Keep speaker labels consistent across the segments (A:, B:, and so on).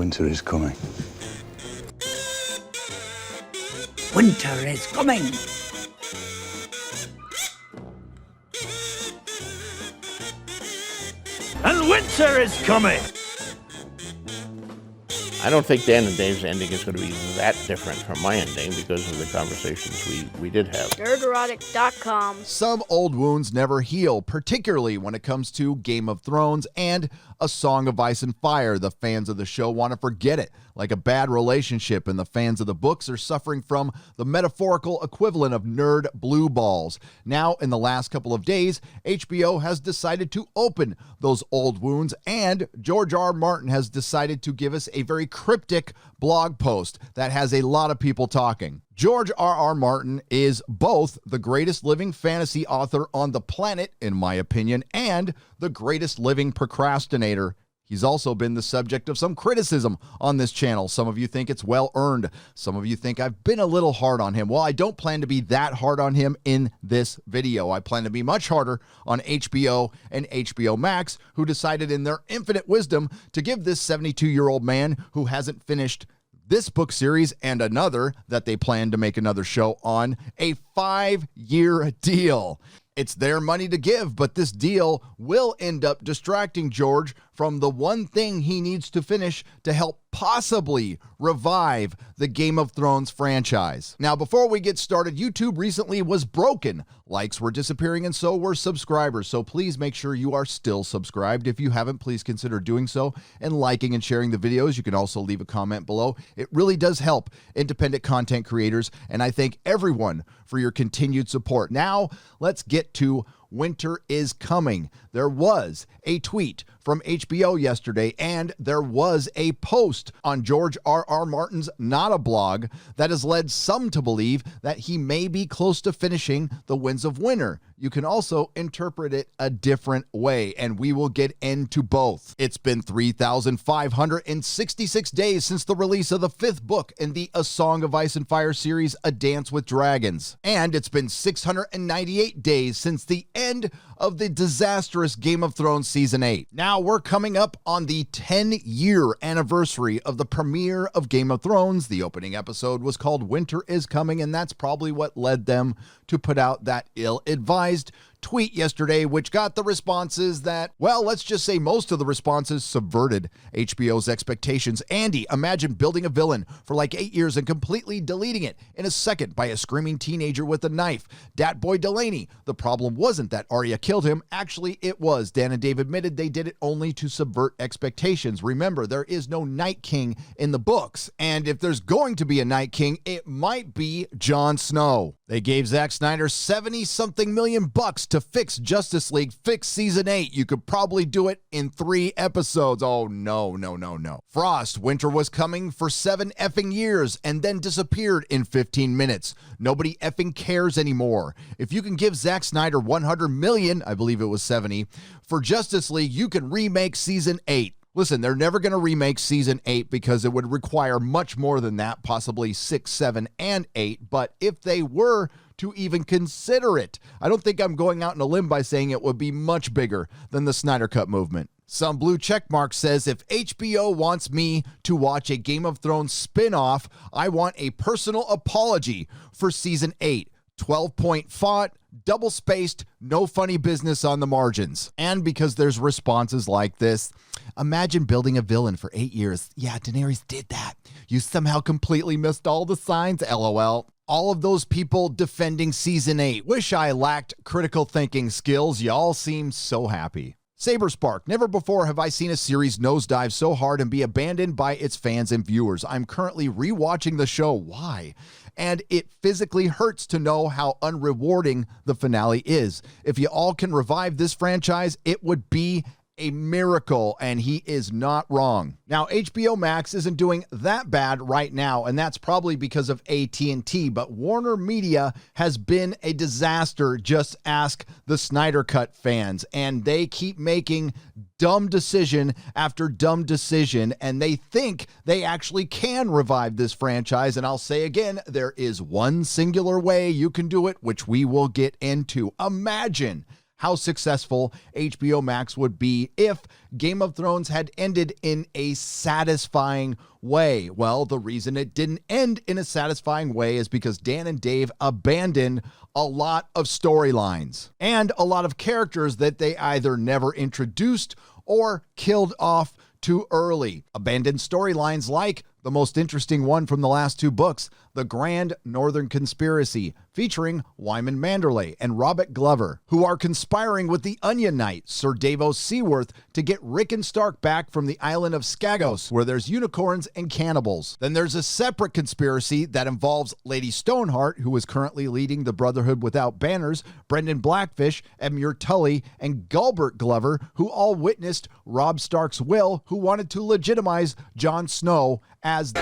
A: Winter is coming.
B: Winter is coming.
C: And winter is coming.
D: I don't think Dan and Dave's ending is going to be that different from my ending because of the conversations we did have.
E: Nerdrotic.com.
F: Some old wounds never heal, particularly when it comes to Game of Thrones and A Song of Ice and Fire. The fans of the show want to forget it, like a bad relationship, and the fans of the books are suffering from the metaphorical equivalent of nerd blue balls. Now, in the last couple of days, HBO has decided to open those old wounds, and George R. Martin has decided to give us a very cryptic blog post that has a lot of people talking. George R. R. Martin is both the greatest living fantasy author on the planet, in my opinion, and the greatest living procrastinator. He's also been the subject of some criticism on this channel. Some of you think it's well earned. Some of you think I've been a little hard on him. Well, I don't plan to be that hard on him in this video. I plan to be much harder on HBO and HBO Max, who decided in their infinite wisdom to give this 72-year-old man who hasn't finished this book series and another that they plan to make another show on a 5-year deal. It's their money to give, but this deal will end up distracting George from the one thing he needs to finish to help possibly revive the Game of Thrones franchise. Now, before we get started, YouTube recently was broken. Likes were disappearing and so were subscribers. So please make sure you are still subscribed. If you haven't, please consider doing so and liking and sharing the videos. You can also leave a comment below. It really does help independent content creators, and I thank everyone for your continued support. Now, let's get to Winter is Coming. There was a tweet from HBO yesterday, and there was a post on George R. R. Martin's Not a Blog that has led some to believe that he may be close to finishing The Winds of Winter. You can also interpret it a different way, and we will get into both. It's been 3,566 days since the release of the 5th book in the A Song of Ice and Fire series, A Dance with Dragons. And it's been 698 days since the end of the disastrous Game of Thrones Season 8. Now we're coming up on the 10-year anniversary of the premiere of Game of Thrones. The opening episode was called Winter is Coming, and that's probably what led them to put out that ill-advised tweet yesterday, which got the responses that, well, let's just say most of the responses subverted HBO's expectations. Andy, imagine building a villain for like 8 years and completely deleting it in a second by a screaming teenager with a knife. Dat Boy Delaney, the problem wasn't that Arya killed him. Actually, it was. Dan and Dave admitted they did it only to subvert expectations. Remember, there is no Night King in the books, and if there's going to be a Night King, it might be Jon Snow. They gave Zack Snyder $70-something million to fix Justice League, fix Season 8. You could probably do it in 3 episodes. Oh, no. Frost, Winter was coming for 7 effing years and then disappeared in 15 minutes. Nobody effing cares anymore. If you can give Zack Snyder $100 million, I believe it was 70, for Justice League, you can remake Season 8. Listen, they're never going to remake Season 8 because it would require much more than that, possibly 6, 7, and 8. But if they were to even consider it, I don't think I'm going out on a limb by saying it would be much bigger than the Snyder Cut movement. Some blue checkmark says, if HBO wants me to watch a Game of Thrones spin-off, I want a personal apology for Season 8. 12-point font, double-spaced, no funny business on the margins. And because there's responses like this, imagine building a villain for 8 years. Yeah, Daenerys did that. You somehow completely missed all the signs, LOL. All of those people defending Season 8. Wish I lacked critical thinking skills. Y'all seem so happy. Saberspark, never before have I seen a series nosedive so hard and be abandoned by its fans and viewers. I'm currently rewatching the show. Why? And it physically hurts to know how unrewarding the finale is. If you all can revive this franchise, it would be a miracle, and he is not wrong. Now, HBO Max isn't doing that bad right now, and that's probably because of AT&T, but Warner Media has been a disaster. Just ask the Snyder Cut fans, and they keep making dumb decision after dumb decision, and they think they actually can revive this franchise. And I'll say again, there is one singular way you can do it, which we will get into. Imagine how successful HBO Max would be if Game of Thrones had ended in a satisfying way. Well, the reason it didn't end in a satisfying way is because Dan and Dave abandoned a lot of storylines and a lot of characters that they either never introduced or killed off too early. Abandoned storylines like the most interesting one from the last two books, The Grand Northern Conspiracy, featuring Wyman Manderley and Robert Glover, who are conspiring with the Onion Knight, Sir Davos Seaworth, to get Rick and Stark back from the island of Skagos, where there's unicorns and cannibals. Then there's a separate conspiracy that involves Lady Stoneheart, who is currently leading the Brotherhood Without Banners, Brendan Blackfish, Edmure Tully, and Gulbert Glover, who all witnessed Robb Stark's will, who wanted to legitimize Jon Snow as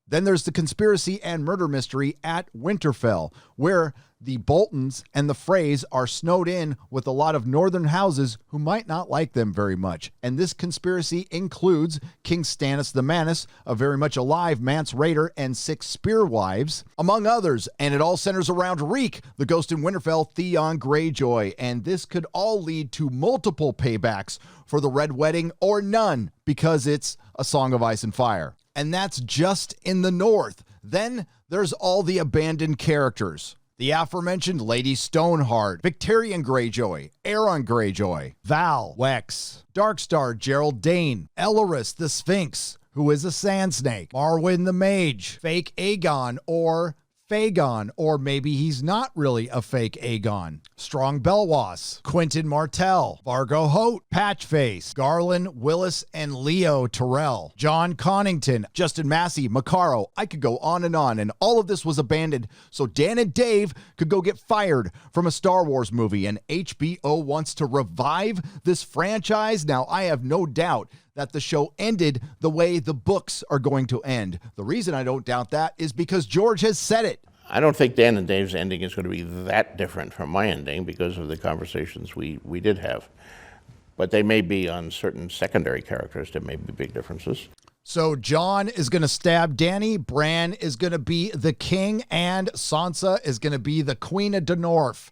F: Then there's the conspiracy and murder mystery at Winterfell, where the Boltons and the Freys are snowed in with a lot of northern houses who might not like them very much. And this conspiracy includes King Stannis the Manus, a very much alive Mance Rayder, and 6 spear wives, among others. And it all centers around Reek, the ghost in Winterfell, Theon Greyjoy. And this could all lead to multiple paybacks for the Red Wedding or none, because it's A Song of Ice and Fire. And that's just in the north. Then there's all the abandoned characters. The aforementioned Lady Stoneheart, Victarion Greyjoy, Aeron Greyjoy, Val, Wex, Darkstar, Gerald Dane, Elorus the Sphinx, who is a sand snake, Marwyn the Mage, fake Aegon or Fagon, or maybe he's not really a fake Aegon, Strong Belwas, Quentin Martell, Vargo Hoat, Patchface, Garland, Willis, and Leo Tyrell, John Connington, Justin Massey, Macaro. I could go on, and all of this was abandoned so Dan and Dave could go get fired from a Star Wars movie, and HBO wants to revive this franchise. Now, I have no doubt that the show ended the way the books are going to end. The reason I don't doubt that is because George has said it.
D: I don't think Dan and Dave's ending is going to be that different from my ending because of the conversations we did have. But they may be on certain secondary characters. There may be big differences.
F: So Jon is going to stab Dany, Bran is going to be the king, and Sansa is going to be the Queen of Danorf.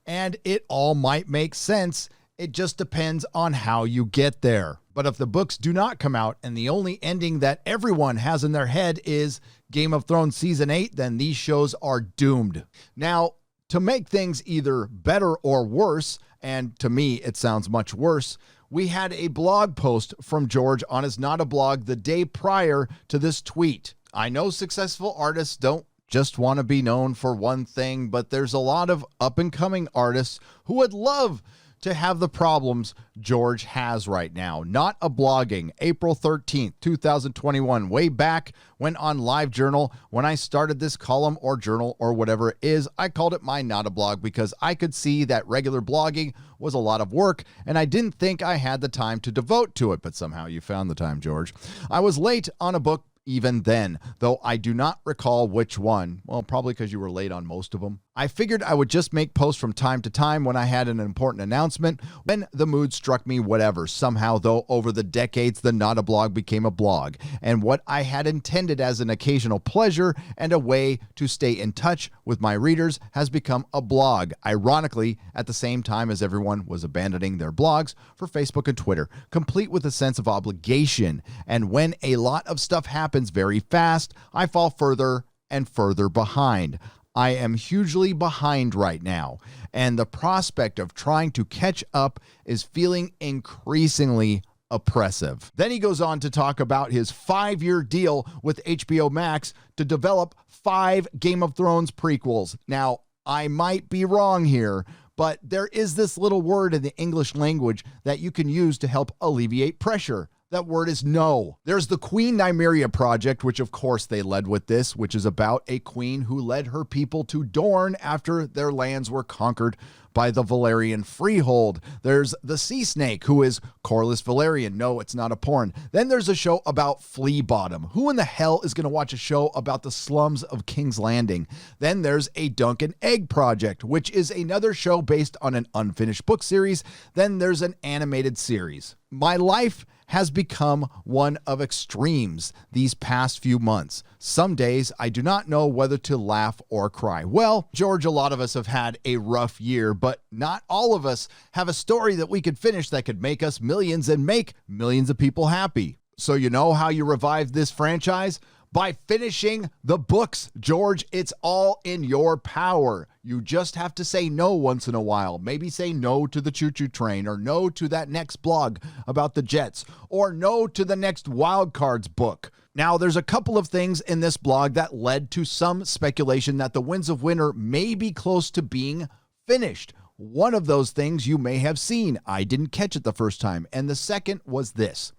F: And it all might make sense. It just depends on how you get there. But if the books do not come out and the only ending that everyone has in their head is Game of Thrones Season 8, then these shows are doomed. Now, to make things either better or worse, and to me it sounds much worse, we had a blog post from George on his Not a Blog the day prior to this tweet. I know successful artists don't just want to be known for one thing, but there's a lot of up-and-coming artists who would love to have the problems George has right now. Not a Blogging, April 13th, 2021, way back when on LiveJournal, when I started this column or journal or whatever it is, I called it my Not a Blog because I could see that regular blogging was a lot of work and I didn't think I had the time to devote to it, but somehow you found the time, George. I was late on a book even then, though I do not recall which one. Well, probably because you were late on most of them. I figured I would just make posts from time to time when I had an important announcement, when the mood struck me, whatever. Somehow, though, over the decades, the Not a Blog became a blog, and what I had intended as an occasional pleasure and a way to stay in touch with my readers has become a blog. Ironically, at the same time as everyone was abandoning their blogs for Facebook and Twitter, complete with a sense of obligation. And when a lot of stuff happens very fast, I fall further and further behind. I am hugely behind right now, and the prospect of trying to catch up is feeling increasingly oppressive. Then he goes on to talk about his 5-year deal with HBO Max to develop 5 Game of Thrones prequels. Now, I might be wrong here, but there is this little word in the English language that you can use to help alleviate pressure. That word is no. There's the Queen Nymeria project, which of course they led with this, which is about a queen who led her people to Dorne after their lands were conquered by the Valerian Freehold. There's the Sea Snake, who is Corlys Valerian. No, it's not a porn. Then there's a show about Flea Bottom. Who in the hell is going to watch a show about the slums of King's Landing? Then there's a Dunk and Egg Project, which is another show based on an unfinished book series. Then there's an animated series. My life has become one of extremes these past few months. Some days I do not know whether to laugh or cry. Well, George, a lot of us have had a rough year, but not all of us have a story that we could finish that could make us millions and make millions of people happy. So you know how you revive this franchise? By finishing the books, George. It's all in your power. You just have to say no once in a while. Maybe say no to the choo-choo train, or no to that next blog about the Jets, or no to the next Wild Cards book. Now, there's a couple of things in this blog that led to some speculation that the Winds of Winter may be close to being finished. One of those things you may have seen. I didn't catch it the first time. And the second was this.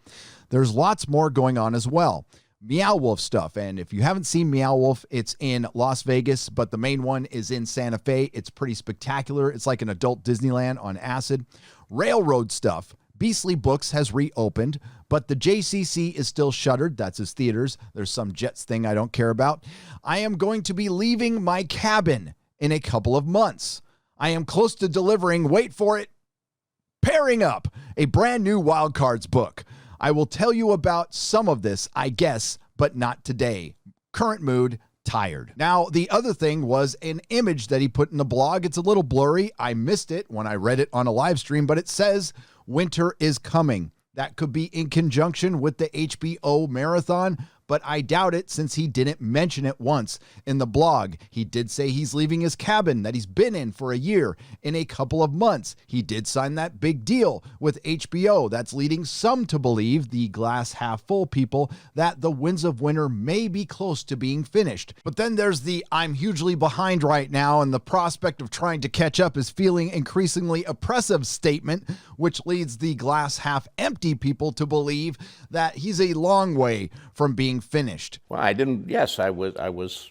F: There's lots more going on as well. Meow Wolf stuff. And if you haven't seen Meow Wolf, it's in Las Vegas, but the main one is in Santa Fe. It's pretty spectacular. It's like an adult Disneyland on acid. Railroad stuff. Beastly Books has reopened, but the JCC is still shuttered. That's his theaters. There's some Jets thing I don't care about. I am going to be leaving my cabin in a couple of months. I am close to delivering, wait for it, Pairing Up, a brand new Wild Cards book. I will tell you about some of this, I guess, but not today. Current mood, tired. Now, the other thing was an image that he put in the blog. It's a little blurry. I missed it when I read it on a live stream, but it says winter is coming. That could be in conjunction with the HBO marathon, but I doubt it since he didn't mention it once in the blog. He did say he's leaving his cabin that he's been in for a year in a couple of months. He did sign that big deal with HBO. That's leading some to believe, the glass half full people, that the Winds of Winter may be close to being finished. But then there's the I'm hugely behind right now and the prospect of trying to catch up is feeling increasingly oppressive statement, which leads the glass half empty people to believe that he's a long way from being finished.
D: Well, I didn't. Yes, I was.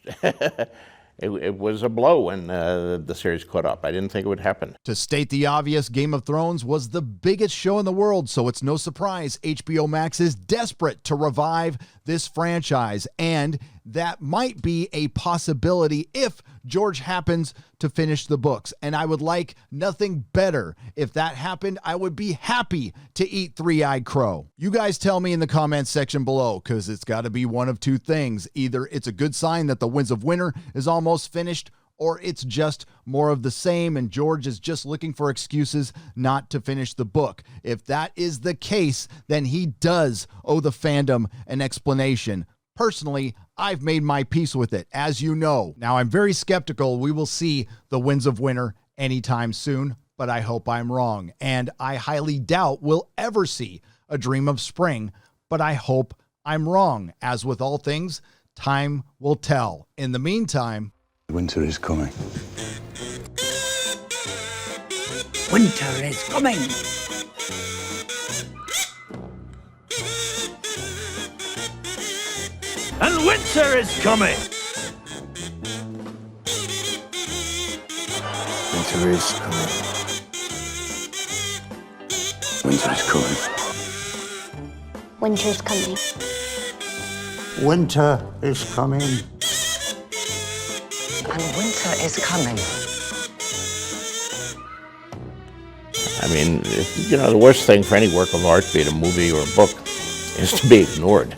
D: It was a blow when the series caught up. I didn't think it would happen.
F: To state the obvious, Game of Thrones was the biggest show in the world, so it's no surprise HBO Max is desperate to revive this franchise, and that might be a possibility if George happens to finish the books. And I would like nothing better. If that happened, I would be happy to eat Three-Eyed Crow. You guys tell me in the comments section below, because it's got to be one of two things. Either it's a good sign that the Winds of Winter is almost finished, or it's just more of the same and George is just looking for excuses not to finish the book. If that is the case, then he does owe the fandom an explanation. Personally, I've made my peace with it, as you know. Now, I'm very skeptical we will see the Winds of Winter anytime soon, but I hope I'm wrong. And I highly doubt we'll ever see A Dream of Spring, but I hope I'm wrong. As with all things, time will tell. In the meantime,
A: winter is coming.
B: Winter is coming.
C: And winter is coming.
A: Winter is coming. Winter is coming.
E: Winter's coming.
G: Winter is coming.
H: And winter is coming.
D: I mean, the worst thing for any work of art, be it a movie or a book, is to be ignored.